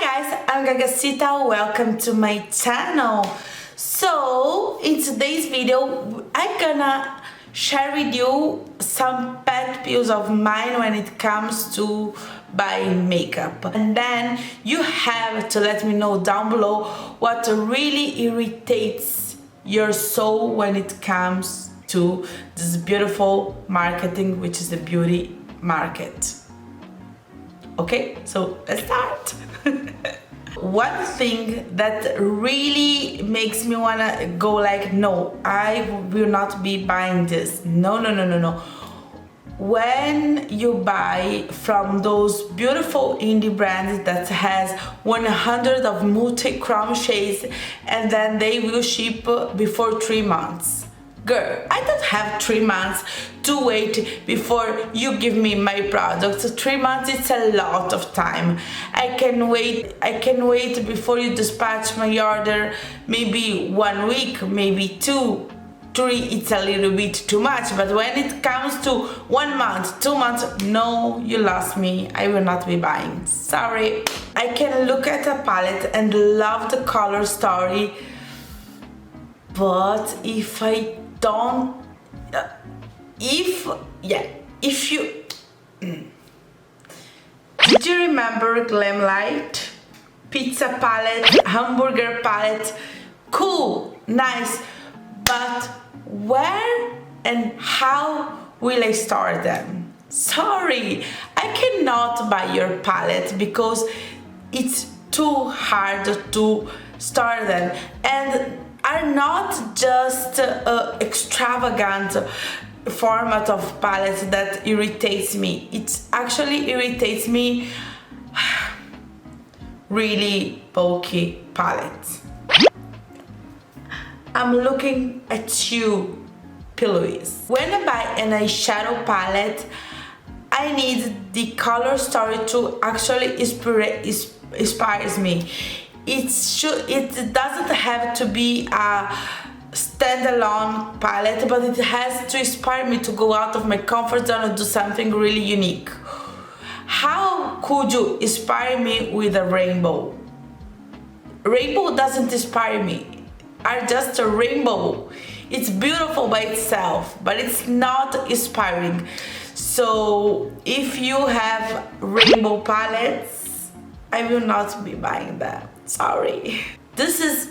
Guys, I'm Gagasita. Welcome to my channel. So in today's video I'm gonna share with you some pet peeves of mine when it comes to buying makeup, and then you have to let me know down below what really irritates your soul when it comes to this beautiful marketing, which is the beauty market. Okay, so let's start. One thing that really makes me wanna go like, no, I will not be buying this. No. When you buy from those beautiful indie brands that has 100 of multi-chrome shades and then they will ship before 3 months. Girl, I don't have 3 months to wait before you give me my products. 3 months, it's a lot of time. I can wait before you dispatch my order, maybe 1 week, maybe 2, 3, it's a little bit too much. But when it comes to 1 month, 2 months, no, you lost me. I will not be buying. Sorry. I can look at a palette and love the color story, but if I don't, if you did you remember Glam Light? Pizza palette, hamburger palette, cool, nice, but where and how will I store them? Sorry, I cannot buy your palette because it's too hard to store them, and are not just extravagant format of palettes that irritates me. It actually irritates me really bulky palettes. I'm looking at you, Louise. When I buy an eyeshadow palette, I need the color story to actually inspires me. It doesn't have to be a standalone palette, but it has to inspire me to go out of my comfort zone and do something really unique. How could you inspire me with a rainbow? Rainbow doesn't inspire me. Are just a rainbow. It's beautiful by itself, but it's not inspiring. So if you have rainbow palettes, I will not be buying them. Sorry. This is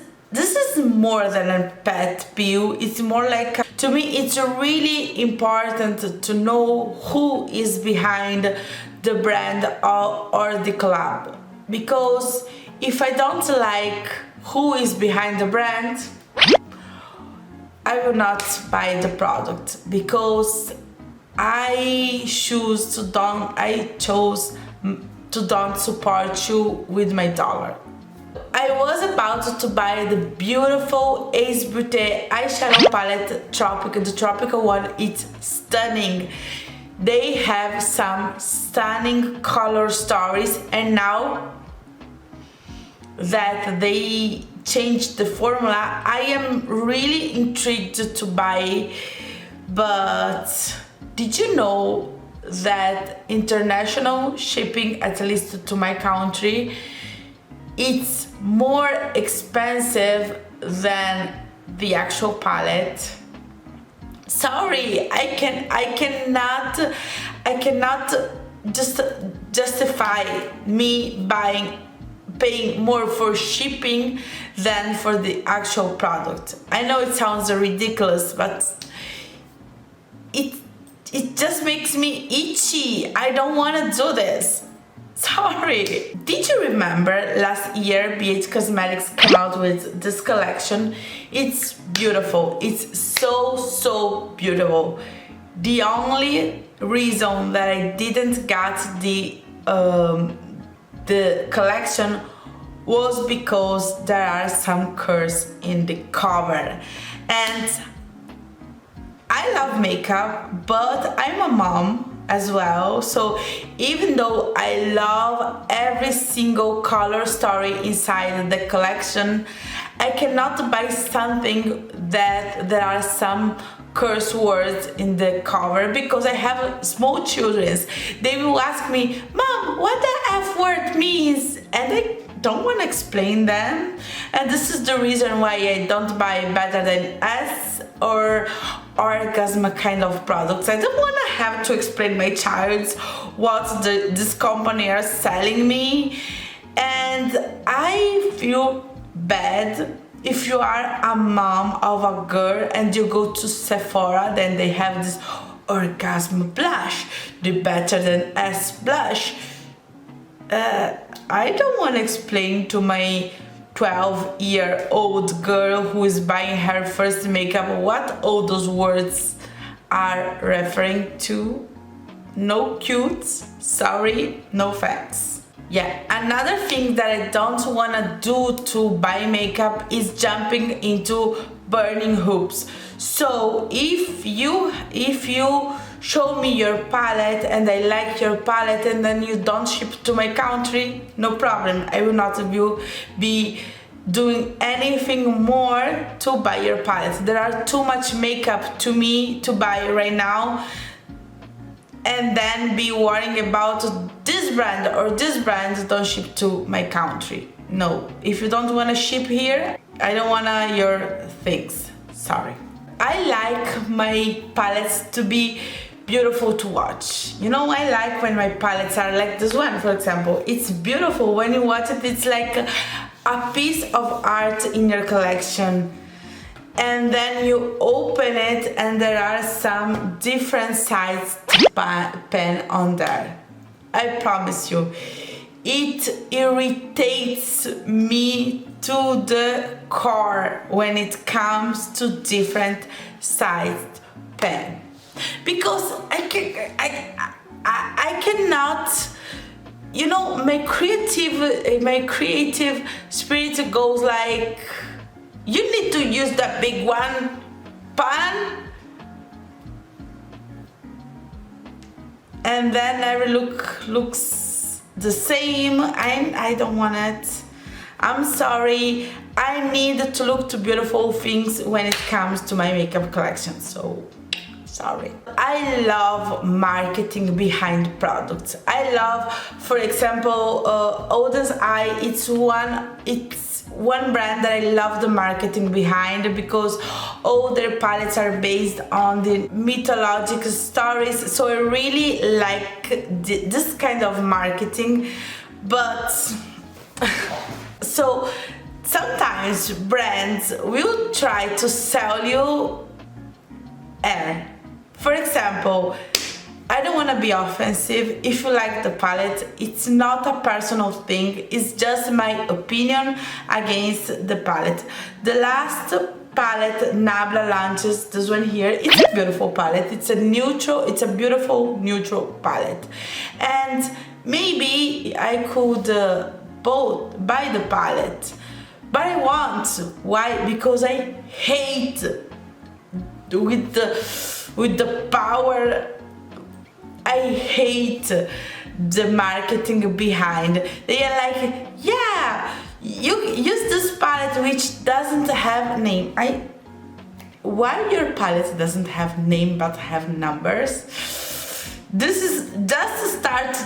more than a pet peeve. It's more like, to me, it's really important to know who is behind the brand or the collab. Because if I don't like who is behind the brand, I will not buy the product, because I chose to don't support you with my dollar. I was about to buy the beautiful Ace Beauté eyeshadow palette the tropical one. It's stunning. They have some stunning color stories, and now that they changed the formula, I am really intrigued to buy. But did you know that international shipping, at least to my country, it's more expensive than the actual palette? Sorry, I cannot just justify me paying more for shipping than for the actual product. I know it sounds ridiculous, but it just makes me itchy. I don't want to do this. Sorry. Did you remember last year BH Cosmetics came out with this collection? It's beautiful. It's so beautiful. The only reason that I didn't get the collection was because there are some curves in the cover, and I love makeup, but I'm a mom as well, so even though I love every single color story inside the collection, I cannot buy something that there are some curse words in the cover, because I have small children. They will ask me, "Mom, what the F word means?" And I don't want to explain them, and this is the reason why I don't buy Better Than Us or Orgasm kind of products. I don't want to have to explain my child what this company are selling me, and I feel bad if you are a mom of a girl and you go to Sephora, then they have this Orgasm blush, the Better Than Us blush. I don't want to explain to my 12-year-old girl who is buying her first makeup what all those words are referring to. No cute, sorry, no thanks. Yeah, another thing that I don't want to do to buy makeup is jumping into burning hoops. So if you show me your palette and I like your palette and then you don't ship to my country, no problem. I will not be doing anything more to buy your palette. There are too much makeup to me to buy right now, and then be worrying about this brand or this brand don't ship to my country. No, if you don't want to ship here, I don't want your things, sorry. I like my palettes to be beautiful to watch. You know, I like when my palettes are like this one, for example. It's beautiful when you watch it. It's like a piece of art in your collection. And then you open it and there are some different sized pen on there. I promise you, it irritates me to the core when it comes to different sized pen, because I cannot, you know, my creative spirit goes like, you need to use that big one pan, and then every look looks the same. I don't want it. I'm sorry. I need to look to beautiful things when it comes to my makeup collection, so sorry. I love marketing behind products. I love, for example, Oden's Eye. It's one brand that I love the marketing behind, because all their palettes are based on the mythological stories, so I really like this kind of marketing. But so sometimes brands will try to sell you air. For example, I don't want to be offensive. If you like the palette, it's not a personal thing. It's just my opinion against the palette. The last palette Nabla launches, this one here, it's a beautiful palette. It's a beautiful neutral palette. And maybe I could both buy the palette, but I want. Why? Because I hate with the power. I hate the marketing behind. They are like, yeah, you use this palette which doesn't have name. Why your palette doesn't have name but have numbers? This is just to start.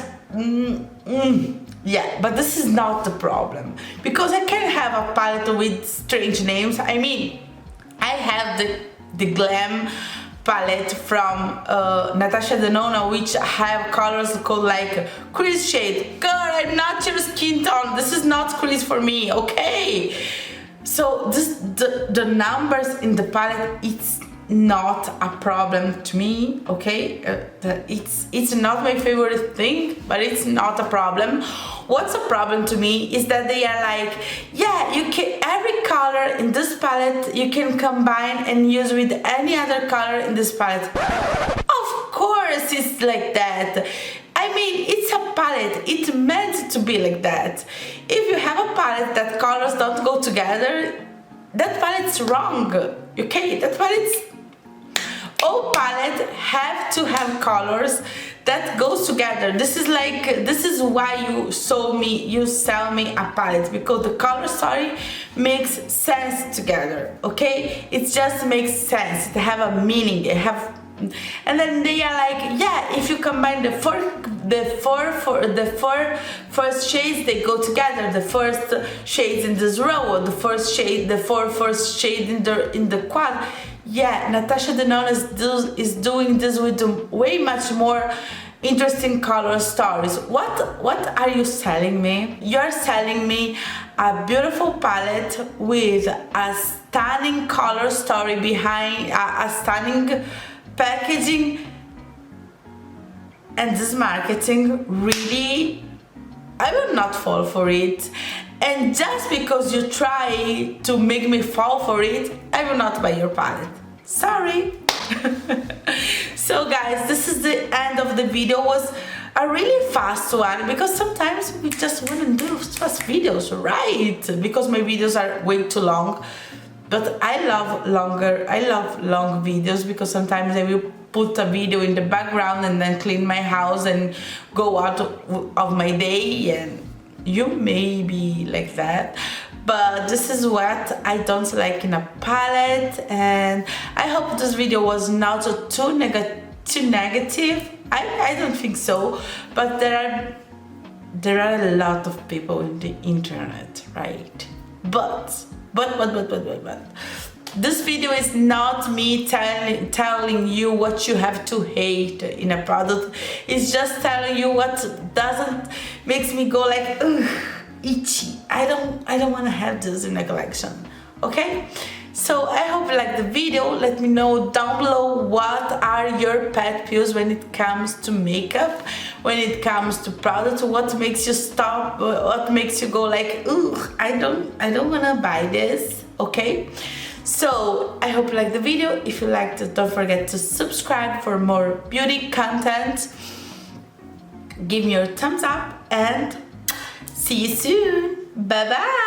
Yeah, but this is not the problem, because I can have a palette with strange names. I mean, I have the Glam palette from Natasha Denona, which have colors called like crease shade. Girl, I'm not your skin tone. This is not crease for me, okay? So the numbers in the palette, it's not a problem to me, okay? It's not my favorite thing, but it's not a problem. What's a problem to me is that they are like, yeah, you can, every color in this palette you can combine and use with any other color in this palette. Of course it's like that. I mean, it's a palette. It's meant to be like that. If you have a palette that colors don't go together, that palette's wrong, okay? That palette's... All palettes have to have colors that goes together. This is why you sell me a palette, because the color story makes sense together, okay? It just makes sense. It have a meaning. It have And then they are like, yeah, if you combine the four first shades, they go together. The first shades in this row, or the four first shade in the quad. Yeah, Natasha Denona is doing this with way much more interesting color stories. What are you selling me? You're selling me a beautiful palette with a stunning color story behind, a stunning packaging, and this marketing. Really, I will not fall for it. And just because you try to make me fall for it, I will not buy your palette. Sorry. So guys, this is the end of the video. It was a really fast one because sometimes we just wouldn't do fast videos, right? Because my videos are way too long. But I love long videos because sometimes I will put a video in the background and then clean my house and go out of my day, and you may be like that. But this is what I don't like in a palette, and I hope this video was not too negative. I don't think so, but there are a lot of people in the internet, right? But this video is not me telling you what you have to hate in a product. It's just telling you what doesn't makes me go like, ugh, itchy. I don't want to have this in a collection. Okay? So I hope you like the video. Let me know down below what are your pet peeves when it comes to makeup, when it comes to products. What makes you stop? What makes you go like, ugh, I don't wanna buy this. Okay? So I hope you like the video. If you liked it, don't forget to subscribe for more beauty content. Give me your thumbs up and see you soon. Bye bye.